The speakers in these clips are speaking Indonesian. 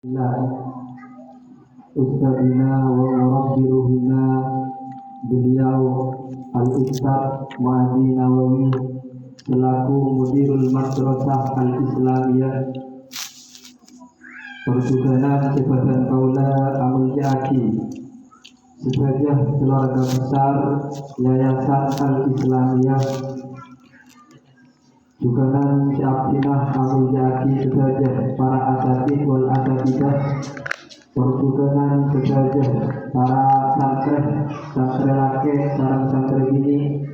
Nah, Ustadzina wa murabbiruhina beliau Al-Ustadz Mu'adzi Nawawi selaku Mudirul Madrasah Al-Islamiyah Pertuganan Sebadan Kaula Amul Jaki sebagai keluarga besar Yayasan Al-Islamiyah Juganan Syabdinah Amul Jaki sebagai para asatid wal asatidah Pertuganan sebagai para santri laki sarang santri bini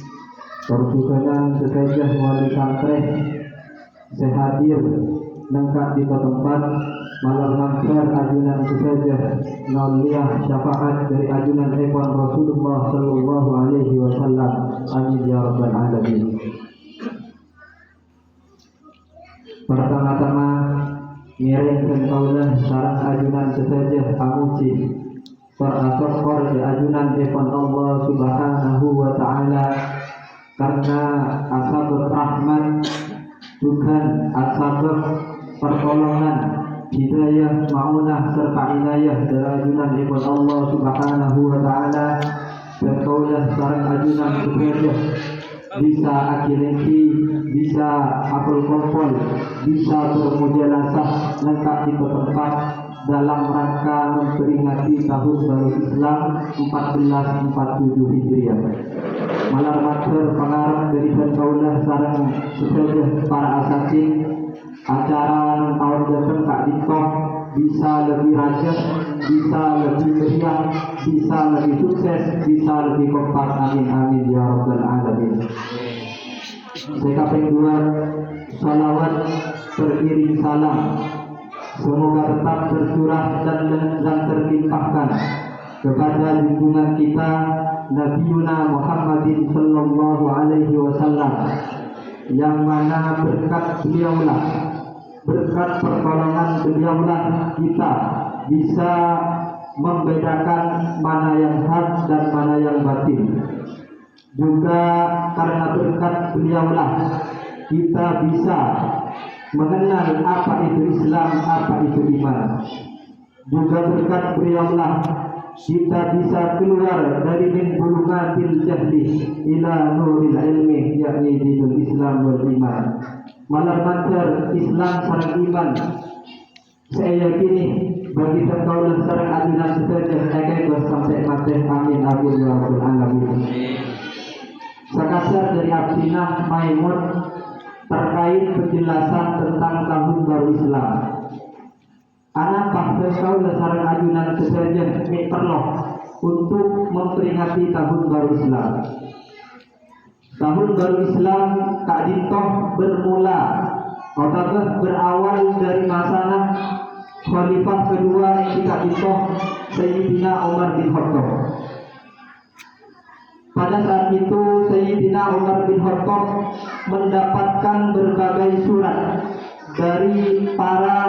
Pertuganan sebagai wali santri sehadir nengkak di tempat malam nangkar ajunan sebagai noliyah syafaat dari ajunan Ibn Rasulullah Sallallahu Alaihi Wasallam. Amin ya Rabbal Alamin. Pertama-tama ngiringkan kaulah sarang ajunan sesaja amuji perasokor di ajunan Ibn Allah Subhanahu wa Ta'ala karena asabur rahmat bukan asabur pertolongan hidayah maunah serta inayah dari ajunan Ibn Allah Subhanahu wa Ta'ala dan kaulah sarang ajunan sesaja bisa akilenti, bisa apel kompol, bisa bermujalasah lengkap di tempat dalam rangka memperingati tahun baru Islam 1447 Hijriah. Malam mater pengarang dari kaulah sarang sesaja para asatid acara tahun depan Kak Ditoh bisa lebih rajin, bisa lebih meriah, bisa lebih sukses, bisa lebih kompak. Amin amin ya Rabbal Alamin. Sekaping dua salawat beriring salam semoga tetap tercurah dan terlimpahkan kepada junjungan kita Nabiuna Muhammadin Sallallahu Alaihi Wasallam yang mana berkat beliaulah, berkat pertolongan beliaulah kita bisa membedakan mana yang hak dan mana yang batin. Juga karena berkat beliaulah kita bisa mengenal apa itu Islam, apa itu iman. Juga berkat beliaulah kita bisa keluar dari min bulumatil jahli ila nuril ilmi, yakni dinul Islam wal iman. Malam mantar Islam sarang iman saya yakini bagi terkaulah sarang ajunan sesaja akan sampai mati. Amin amin ya rabbal alamin. Sekasar dari Abdinah Maimun terkait penjelasan tentang tahun baru Islam. Anak paksa kaulah sarang ajunan sesaja perlu untuk memperingati tahun baru Islam. Tahun baru Islam Kak Dintoh bermula atau berawal dari masalah Khalifah kedua Kak Dintoh Sayyidina Umar bin Khattab. Pada saat itu Sayyidina Umar bin Khattab mendapatkan berbagai surat dari para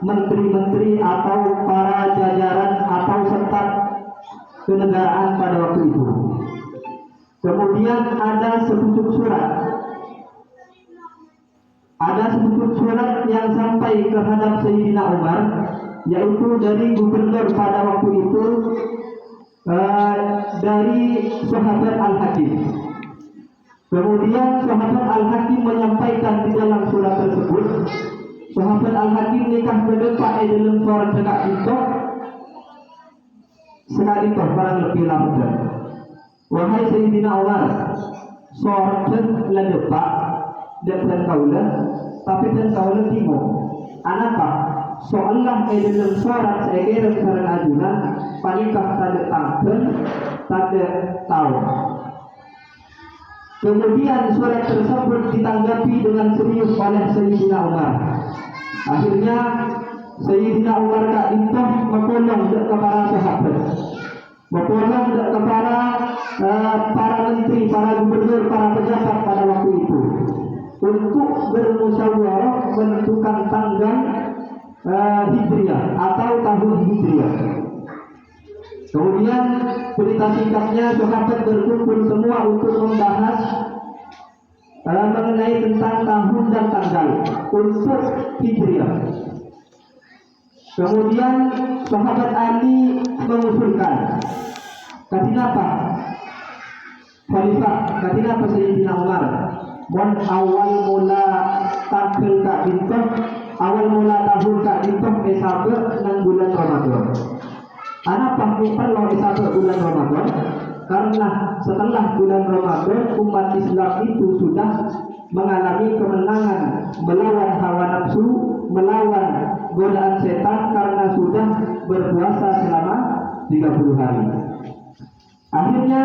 menteri-menteri atau para jajaran atau staf kenegaraan pada waktu itu. Kemudian ada sepucuk surat yang sampai terhadap Sayyidina Umar, yaitu dari gubernur pada waktu itu, dari sahabat Al-Hakim. Kemudian sahabat Al-Hakim menyampaikan di dalam surat tersebut, sahabat Al-Hakim nikah berdepan dalam suara cekak itu sekali barang lebih lambat. Wahai Sayyidina Umar, sorten ledepak dan kaulah, tapi dan kaulah timur. Anapa? Soalnya dalam suara saya sarang ajunan panikah tanda tangken tanda tahu. Kemudian surat tersebut ditanggapi dengan serius oleh Sayyidina Umar. Akhirnya Sayyidina Umar Kak Dintoh menolong kepada sahabat, menolong kepada para menteri, para gubernur, para pejabat pada waktu itu untuk bermusyawarah menentukan tanggal Hijriah atau tahun Hijriah. Kemudian berita singkatnya sahabat berkumpul semua untuk membahas mengenai tentang tahun dan tanggal untuk Hijriah. Kemudian sahabat Ali mengusulkan, kenapa Khalifah, kenapa Sayyidina Umar mon awal mula tanggal Kak Bintoh, awal mula tahun Kak Bintoh esabe nang bulan Ramadan. Kenapa perlu esabe bulan Ramadan? Karena setelah bulan Ramadan umat Islam itu sudah mengalami kemenangan melawan hawa nafsu, melawan godaan setan karena sudah berpuasa selama 30 hari. Akhirnya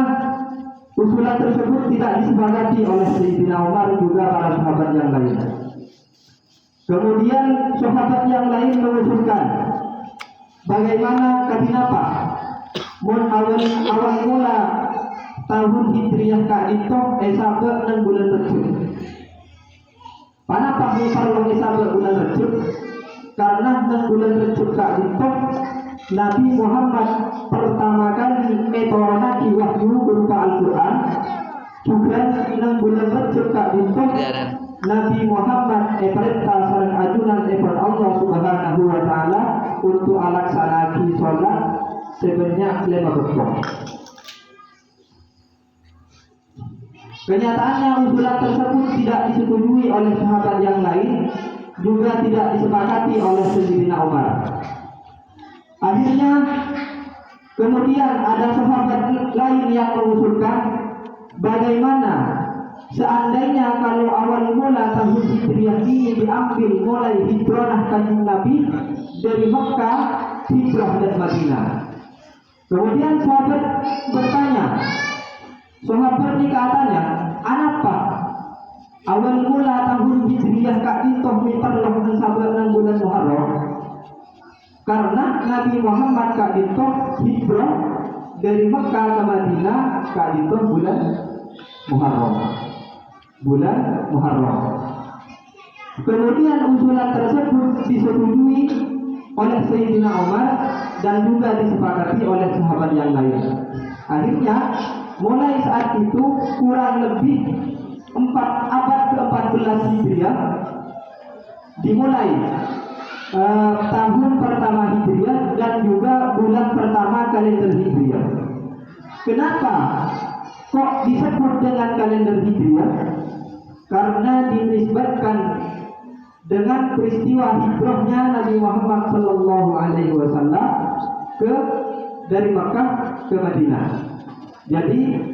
usulan tersebut tidak disepakati oleh Sayyidina Umar juga para sahabat yang lain. Kemudian sahabat yang lain mengusulkan, bagaimana kenapa mun awal mula tahun Hijriah Kak itu esabe nang bulan Rejab. Kenapa perlu esabe bulan Rejab? Karena nang bulan Rejab Kak itu Nabi Muhammad pertama kali etornaki wahyu berupa Al-Quran. Juga nang bulan Rejab Kak itu Nabi Muhammad perintah sareng ajunan kepada Allah Subhanahu wa taala untuk alaksanaki sholat sebanyak 5 waktu. Kenyataannya usulan tersebut tidak disetujui oleh sahabat yang lain, juga tidak disepakati oleh Sayyidina Umar. Akhirnya kemudian ada sahabat lain yang mengusulkan, bagaimana seandainya kalau awal mula tahun Hijriah ini diambil mulai hijrah kanjeng Nabi dari Mekah hijrah dan Madinah. Kemudian sahabat bertanya, sahabat ini katanya, kenapa awal mula tahun Hijriah Kak Ditoh mitarloh dan sahabat nang bulan Muharram? Karena Nabi Muhammad Kak Ditoh hijrah dari Mekah ke Madinah Kak Ditoh bulan Muharram. Kemudian usulan tersebut disetujui oleh Sayyidina Umar dan juga disepakati oleh sahabat yang lain. Akhirnya mulai saat itu kurang lebih abad ke-14 Hijriah dimulai tahun pertama Hijriah dan juga bulan pertama kalender Hijriah. Kenapa kok disebut dengan kalender Hijriah? Karena dinisbatkan dengan peristiwa hijrahnya Nabi Muhammad Sallallahu Alaihi Wasallam dari Makkah ke Madinah. Jadi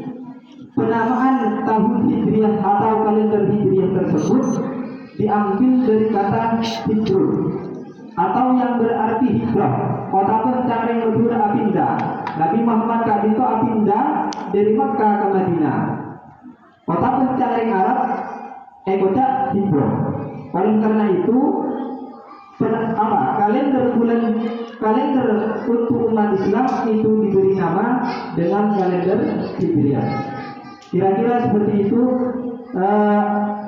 penamaan tahun Hijriah atau kalender Hijriah tersebut diambil dari kata hijrah atau yang berarti hijrah. Otakun careng lebur apinda. Nabi Muhammad kali itu apinda dari Makkah ke Madinah. Otakun careng Arab kota hijrah. Oleh karena itu kalender untuk umat Islam itu diberi nama dengan kalender Hijriah. Kira-kira seperti itu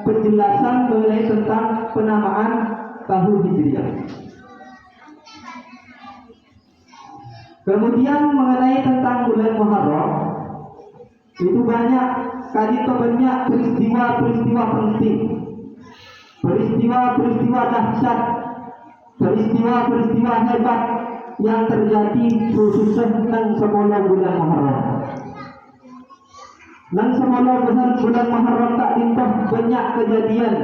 penjelasan mengenai tentang penamaan tahun Hijriah. Kemudian mengenai tentang bulan Muharram, itu banyak peristiwa penting, peristiwa dahsyat, peristiwa hebat yang terjadi khususnya nang semula bulan Muharram. Nang semula bulan Muharram tak dintah banyak kejadian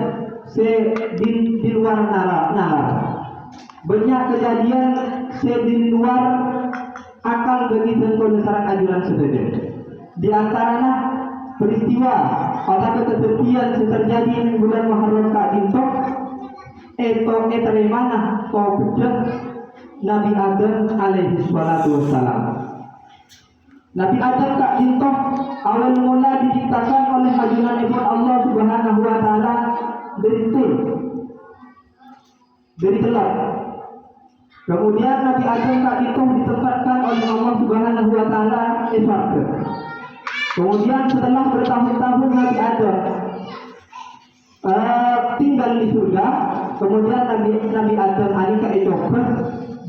di luar nalar. Banyak kejadian di luar akal bagi tentu sarang ajuran saja. Di antaranya peristiwa atau ketepian yang terjadi di bulan Muharram tak dintok teremana kau pucat Nabi Adam alaihi salatu wassalam. Nabi Adam tak dintok awal mula diciptakan oleh ajuran Allah Subhanahu wa taala dari telur. Kemudian Nabi Adam tak dintok ditempatkan oleh Allah Subhanahu wa taala di surga. Kemudian setelah bertahun-tahun Nabi Adam tinggal di surga, kemudian Nabi Adam alika coba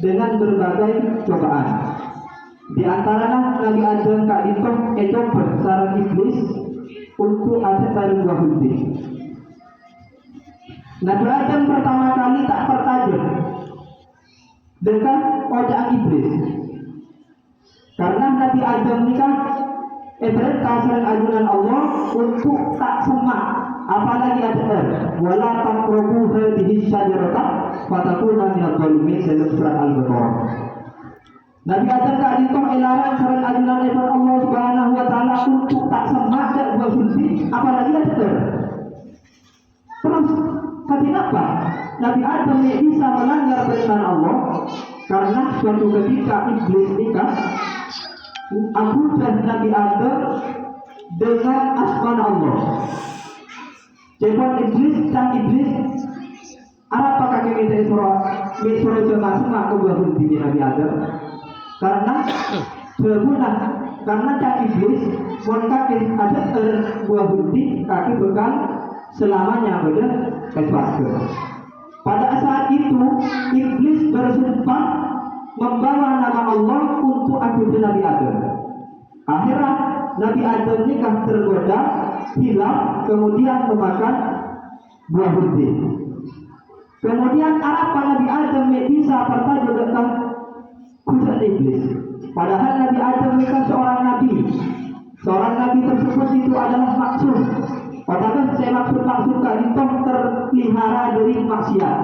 dengan berbagai cobaan. Di antaranya Nabi Adam kak ditok coba sarang iblis untuk asetan wahudi. Nabi Adam pertama kali tak pertajam. dengan ojak iblis. Karena Nabi Adam nikah perintah selain ajunan Allah untuk tak semak, apalagi ada wala taqrabu hadhihi syajarata fatakuna minadh dhalimin dalam surat Al-Baqarah. Nabi Adam tak ditong ilaran selain ajunan Allah Subhanahu wa taala untuk tak semak dan buat sulti, apalagi ada. Terus kenapa Nabi Adam bisa melanggar perintah Allah? Karena suatu ketika iblis nikah dan Nabi Adam dengan asma Allah. Cepat iblis dan iblis apa kaki minta Isra jemaah semua kebuahan di Nabi Adam. Karena sebenarnya karena kaki iblis kaki ada buah budi kaki bekal selamanya pada keswasta. Pada saat itu iblis bersumpah membawa nama Allah untuk akhir Nabi Adam. Akhirnya Nabi Adam nikah tergoda, hilang, kemudian memakan buah budi. Kemudian apa Nabi Adam bisa pertanyaan tentang kuda iblis. Padahal Nabi Adam nikah seorang nabi. Seorang nabi tersebut itu adalah maksum. Padahal saya maksud ditong terpelihara dari maksiat.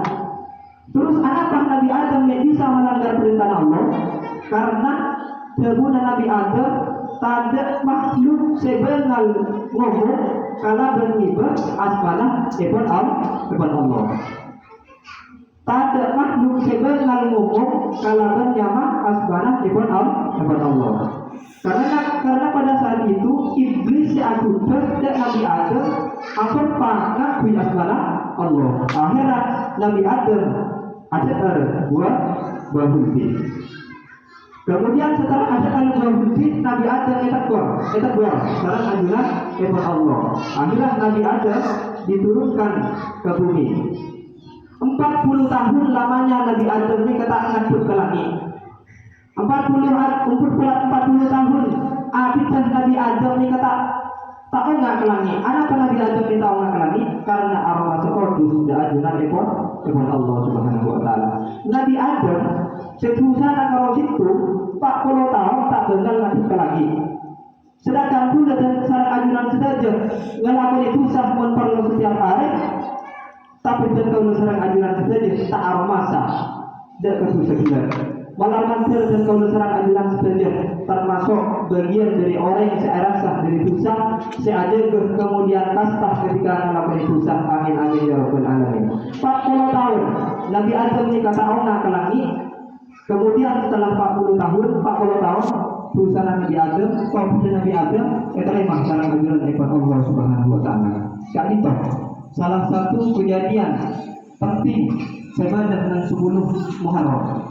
Terus apa Nabi Adam yang bisa melanggar perintah Allah? Karena sebenarnya Nabi Adam tak makhluk sebengal ngomong kalau beribadah asmalah kepada Allah. Tak makhluk sebengal ngomong kalau bernyamak asmalah kepada Allah. Karena pada saat itu iblis yang akuter dan Nabi Adam apa ngakui asmalah Allah. Akhirnya Nabi Adam ada buah budi. Kemudian setelah ada buah budi, Nabi Adam etakor. Sekarang ajunan kepada Allah. Akhirnya Nabi Adam diturunkan ke bumi. 40 tahun lamanya Nabi Adam ini kata ngaduk ke langit. 40 tahun abidah Nabi Adam ini kata tak enggak ke langit. Apa Nabi Adam ini tak enggak ke langit? Karena arwah sekordus sudah ajunan kepada Allah Subhanahu wa taala. Nabi Adam setusana kalau itu 40 tahun tak benar ngaduk ke langit. Sedangkan pula dan saran ajunan saja ngelakuin itu sah pun perlu setiap hari. Tapi dan kalau serang ajunan saja tak armasa dan kesusahan. Malah mantel dan kalau serang ajunan saja termasuk bagian dari orang yang saya rasa dari dosa saya ada kemudian kastah ketika melakukan dosa. Amin amin ya rabbal alamin. 40 tahun Nabi Adam ini kata Allah ke langit. Kemudian setelah 40 tahun dosa Nabi Adam, konflik Nabi Adam terima saran ajunan kepada Allah Subhanahu wa taala. Kali itu salah satu kejadian penting sebenarnya dengan 10 Muharram.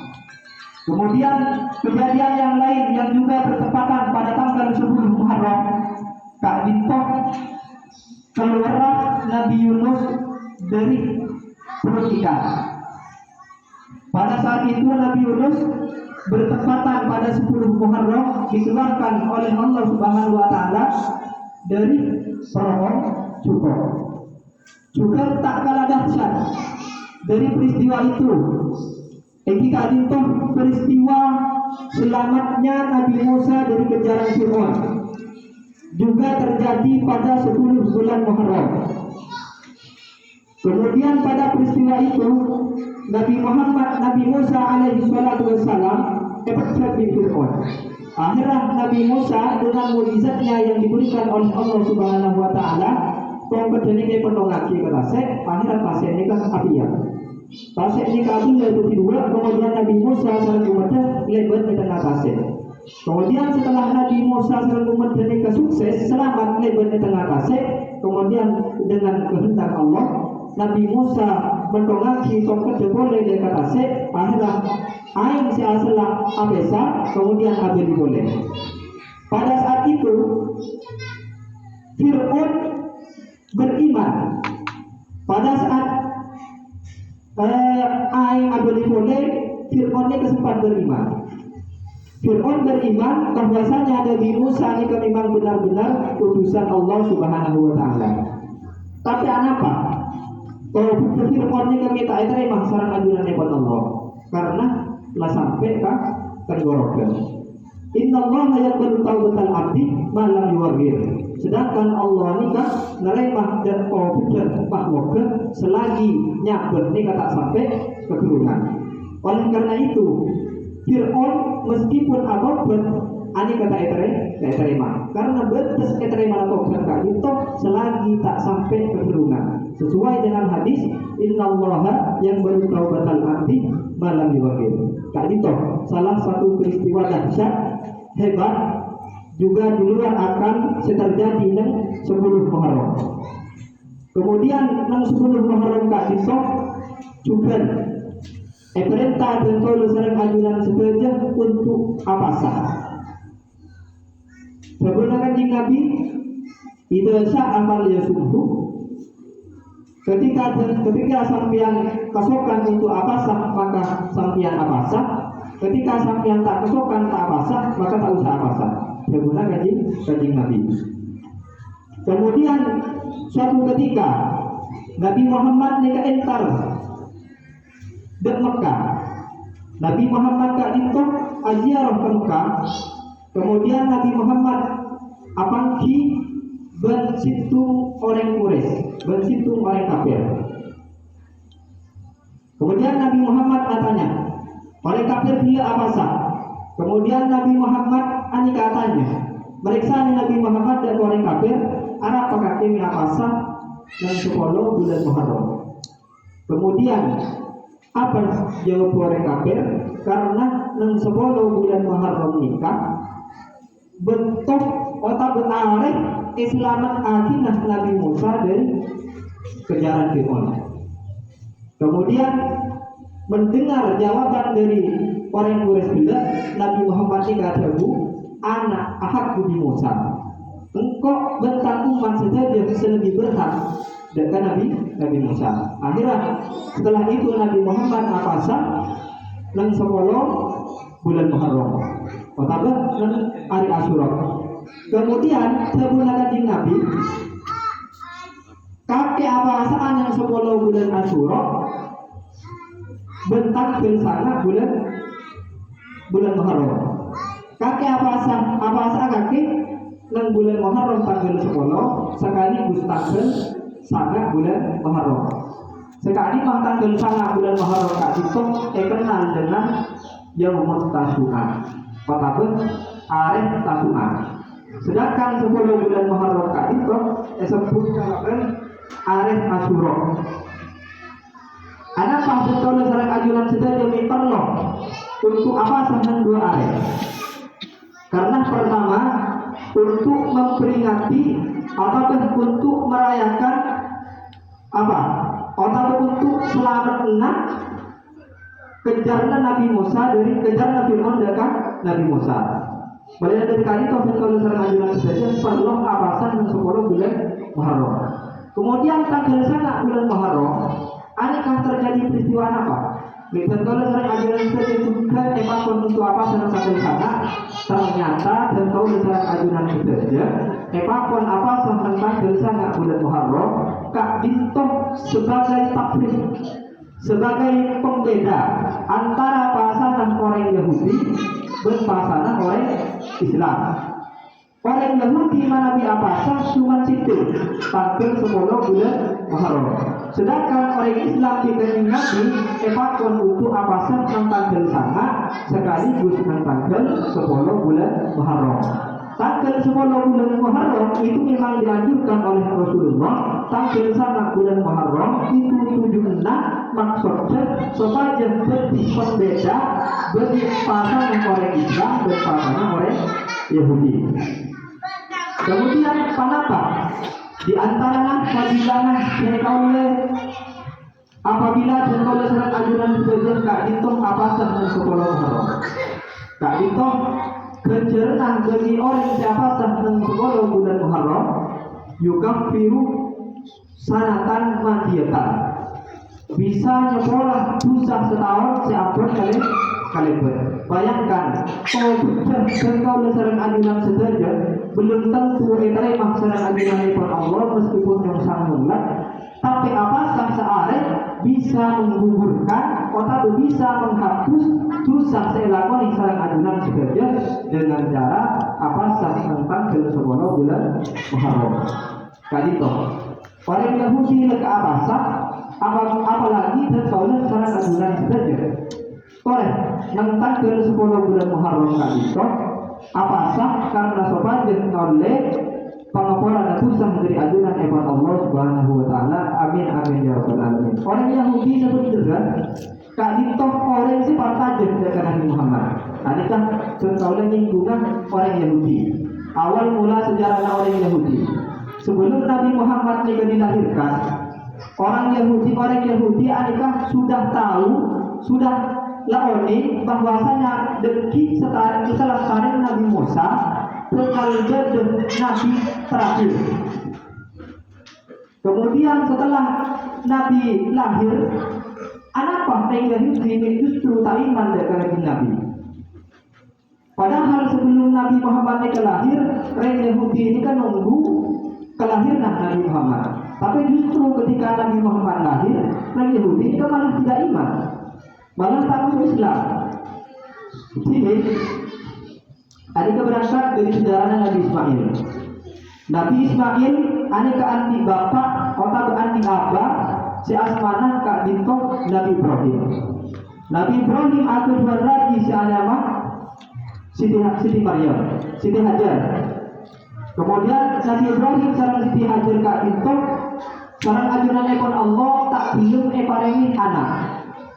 Kemudian kejadian yang lain yang juga bertepatan pada tanggal 10 Muharram, Kak Dintok keluarlah Nabi Yunus dari perut ikan. Pada saat itu Nabi Yunus bertepatan pada 10 Muharram dikeluarkan oleh Allah Subhanahu wa taala dari perahu cukup. Juga tak kalah dahsyat dari peristiwa itu. Jika itu peristiwa selamatnya Nabi Musa dari kejaran Fir'aun juga terjadi pada 10 bulan Muharram. Kemudian pada peristiwa itu Nabi Musa alaihi salatu wassalam terpecah di Fir'aun. Akhirnya Nabi Musa dengan mukjizatnya yang diberikan oleh Allah Subhanahu wa taala tongkat ini penolaki kata saya akhirnya pasien ini kan apiya. Pasien ini kami yaitu kedua, kemudian Nabi Musa saling umatnya lebat di tengah pasien. Kemudian setelah Nabi Musa saling umatnya ini sukses selamat lebat di tengah pasien, kemudian dengan kehendak Allah Nabi Musa menolaki tongkat boleh dia kata saya akhirnya aing si asla abesa kemudian abadi boleh. Pada saat itu Fir'aun beriman. Pada saat aing abadi boleh, Fir'aun ini kesempat beriman. Fir'aun beriman bahwasanya Nabi Musa ini memang benar-benar utusan Allah Subhanahu wa taala. Tapi apa? Kalau Fir'aun ini kami tak terima saran ajunan kepada Allah. Karena lah sampai ke tenggorokan. Inna Allah yaqbalu taubatal abdi malam yuwagir. Sedangkan Allah ni kan nerima dan taubat makhluk selagi nyabet ni tak sampai keturunan. Oleh karena itu Fir'aun meskipun abobat ani kata terima karena betes terima atau berkah itu selagi tak sampai keturunan sesuai dengan hadis innallaha yang baru taubatal abdi malam yuwagir. Kak itu salah satu peristiwa dahsyat hebat juga di luar akan terjadi nang 10 Muharram. Kemudian nang 10 Muharram Kak itu juga perintah dan tolong serang ajunan sepeja untuk apa sah. Sebelum kanjeng Nabi idza amal ya subuh ketika sampean kasokan untuk apa sah maka sampean apa sah. Ketika sampean tak kesokan tak pasah maka tak usah pasah. Sebelum kanjeng Nabi. Kemudian suatu ketika Nabi Muhammad nikah entar di Mekah. Nabi Muhammad kak itu aziarah ke Mekah. Kemudian Nabi Muhammad apangki bensitung orang Quraisy, bensitung orang kafir. Kemudian Nabi Muhammad katanya, orang kafir dia apa sah? Kemudian Nabi Muhammad ani katanya, mereka Nabi Muhammad dan orang kafir, arah pakai apa sah dan 10 bulan Muharram. Kemudian apa jawab orang kafir? Karena nang 10 bulan Muharram nikah bentuk otak betarek Islamat akhirnya Nabi Musa dari kejaran Fir'aun. Kemudian mendengar jawaban dari orang Quraisy bila Nabi Muhammad nikah tebu anak ahak Nabi Musa. Engkau bentang umat saja lebih berhak dengan Nabi Musa. Akhirnya setelah itu Nabi Muhammad apasa nang 10 bulan Muharram. Otabah nang hari Asyura. Kemudian sebulan kanjeng Nabi kakek apasaan yang 10 bulan Asyura bentang ke sana bulan Muharram. Kakek apasa kakek nang bulan Muharram tanggal 10 sekaligus tanggal sangat bulan Muharram. Sekali tanggal sangat bulan Muharram kak itu kenal dengan Yaumut Tasu'a. Otabah areh Tasu'a. Sedangkan 10 bulan Muharram kak itu disebut dengan areh Asyura. Anak paham betul sareng ajunan sedaya perlu untuk apa sahan 2 areh. Karena pertama untuk memperingati ataupun untuk merayakan apa? Ataupun untuk selamat enak kejarnya Nabi Musa dari kejar Nabi Fir'aun dekat Nabi Musa. Mulai dari kali kalau sareng ajunan sedaya perlu apasan 10 bulan Muharram. Kemudian tanggal sana bulan Muharram, adakah terjadi peristiwa apa? Kalau sareng ajunan sedaya juga emakon untuk apa sana sana ternyata dan kau sareng ajunan sedaya emakon apa tanggal sana bulan Muharram kak dintoh sebagai takrif, sebagai pembeda antara pasangan orang Yahudi dan pasangan orang Islam. Orang Yahudi mana di apa cuma situ tanggal 10 bulan Muharram. Sedangkan orang Islam di kanjeng Nabi epakon untuk apa tanggal sana sekaligus tanggal 10 bulan Muharram. Tanggal 10 bulan Muharram itu memang dianjurkan oleh Rasulullah. Tanggal sana bulan Muharram itu tujuannya maksudnya supaya jadi pembeda bagi pasangan orang Islam dan pasangan orang Yahudi. Kemudian kenapa? Di antara fadilah oleh apabila oleh surat ajunan sebagian kak hitung apa sahaja 10 Muharram. Kak hitung kecerdasan bagi orang siapa sahaja 10 bulan Muharram yukafiru sanatan madiyatan, bisa nyepolah dosa setahun seabad kaliber. Bayangkan kalau engkau lesaran ajunan saja belum tentu terima lesaran ajunan dari Allah meskipun yang sangat mutlak, tapi apa searah bisa menggugurkan kota bisa menghapus dosa selakon sareng ajunan sebagai dengan cara apa sah tentang bulan Muharram. Kadito orang Yahudi ke apa sah apalagi terkaulan sareng ajunan sebagai oleh tentang 10 bulan Muharram kadito apa sah karena sopan dan oleh pengapuran dosa dari ajunan kepada Allah Subhanahu wa taala. Amin amin ya rabbal alamin. Orang Yahudi seperti itu kan kadito orang sifat tajam dari Nabi Muhammad. Adakah terkaulan lingkungan orang Yahudi. Awal mula sejarah orang Yahudi. Sebelum Nabi Muhammad dilahirkan, orang Yahudi adakah sudah tahu, sudah laoni bahwasanya deki setelah Nabi Musa berkali Nabi terakhir. Kemudian setelah Nabi lahir, anak orang Yahudi ini justru tak iman dengan Nabi. Padahal sebelum Nabi Muhammad lahir, orang Yahudi ini kan nunggu kelahiran Nabi Muhammad. Tapi justru ketika Nabi Muhammad lahir, orang Yahudi ini malah tidak iman, malah tak masuk Islam. Jadi ada berangkat dari sejarah Nabi Ismail. Nabi Ismail ada ke anti bapak, kota ke anti abah, si asmanah ke dintok Nabi Ibrahim. Nabi Ibrahim aku dua lagi si Anamah, Siti Maryam, Siti Hajar. Kemudian Nabi Ibrahim sareng Siti Hajar ke dintok, sareng ajunan ekon Allah tak belum parengi anak.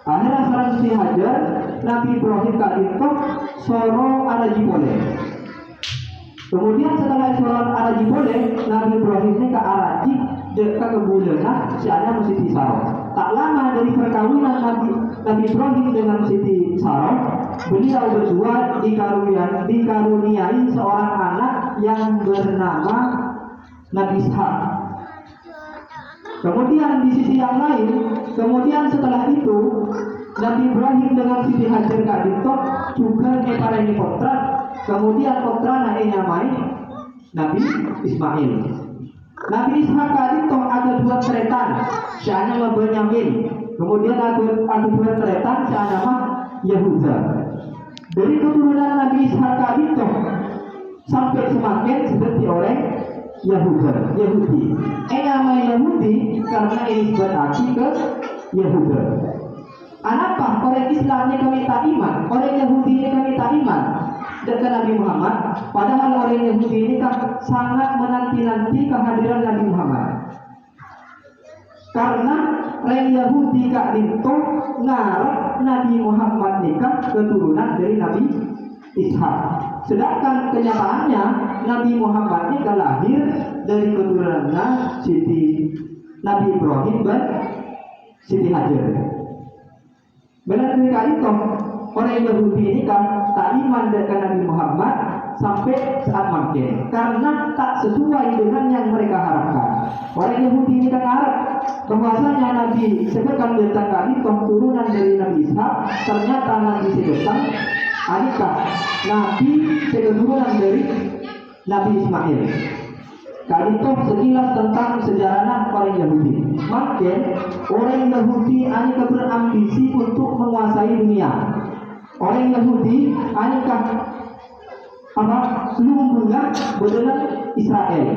Akhirnya sareng Siti Hajar, Nabi Ibrahim ke dintok soro araji boleh. Kemudian setelah soro araji boleh, Nabi Ibrahim ini ke araji dekat kebulan si ada Siti Sarah. Tak lama dari perkawinan Nabi Ibrahim dengan Siti Sarah, beliau berdua dikaruniai seorang anak yang bernama Nabi Ishak. Kemudian di sisi yang lain, kemudian setelah itu Nabi Ibrahim dengan Siti Hajar kadintok juga kepareni kontrak. Kemudian kontrak namai Nabi Ismail. Nabi Ishak kadintok ada dua teretan, sianya Benyamin. Kemudian ada dua teretan, sianya mah Yahuda. Dari keturunan Nabi Ishak kadintok sampai semakin seperti orang Yahudi. Nama Yahudi karena ini berarti ke Yahuda. Anapa orang Islam ini kami tak iman, orang Yahudi ini kami tak iman dengan Nabi Muhammad. Padahal orang Yahudi ini kan sangat menanti-nanti kehadiran Nabi Muhammad. Karena orang Yahudi kak dinto ngarep Nabi Muhammad nikah keturunan dari Nabi Ishak. Sedangkan kenyataannya Nabi Muhammad ini lahir dari keturunannya Nabi Ibrahim dan Siti Hajar. Benar sekali toh orang Yahudi ini kan tak iman dengan Nabi Muhammad sampai saat makin karena tak sesuai dengan yang mereka harapkan. Orang Yahudi ini kan harap bahwasanya Nabi sebutkan tentang kali turunan dari Nabi Ishak, ternyata Nabi sebutkan adikah Nabi keturunan dari Nabi Ismail. Kali itu sekilas tentang sejarah orang Yahudi. Maka orang Yahudi anika berambisi untuk menguasai dunia. Orang Yahudi anika lumpuhnya dengan Israel.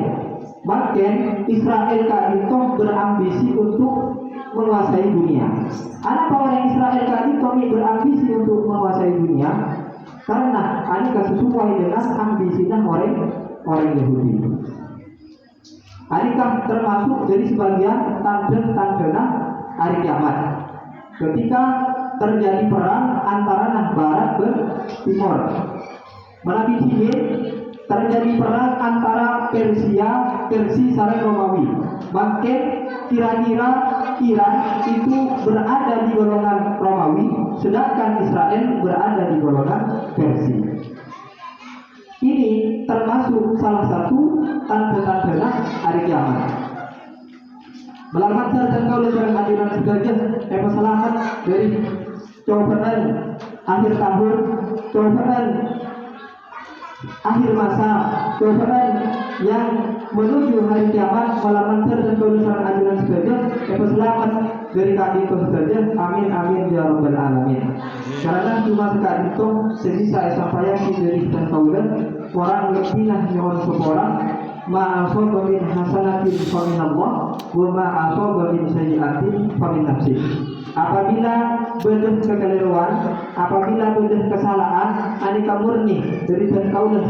Maka Israel kali itu berambisi untuk menguasai dunia. Apa orang Israel kali itu berambisi untuk menguasai dunia? Karena anika sesuai dengan ambisinya orang Yahudi. Adakah termasuk dari sebagian tanda-tanda hari kiamat ketika terjadi perang antara barat ke timur. Menabi timur terjadi perang antara Persia sareng Romawi. Maka kira-kira Iran itu berada di golongan Romawi, sedangkan Israel berada di golongan Persia. Ini termasuk salah satu tanda-tanda hari kiamat. Melamat dan kau lebaran hadiran segajah selamat dari cobaan akhir tahun, cobaan akhir masa, cobaan yang menuju hari kiamat. Melamat dan kau lebaran hadiran segajah selamat dari kaditu saja. Amin amin ya rabbal alamin. Karena cuma kaditu sebisa sampai dari dan kaulah orang lebih lah nyawa seorang ma'asaba min hasanatin fa min Allah wa ma'asaba min sayyi'atin fa min nafsi. Apabila bedah kekeliruan, apabila bedah kesalahan, anika murni dari kaulah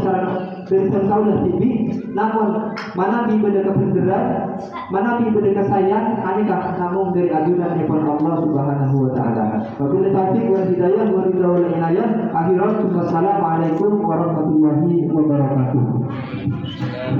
dari kaulah tibi, namun manabi bedah kebenaran, manabi bedah kesayang, anika namun dari ajudan daripada Allah Subhanahu wa taala. Wabillahi taufiq wal hidayah wa ridha wal inayah. Akhirul wassalamu alaikum warahmatullahi wabarakatuh.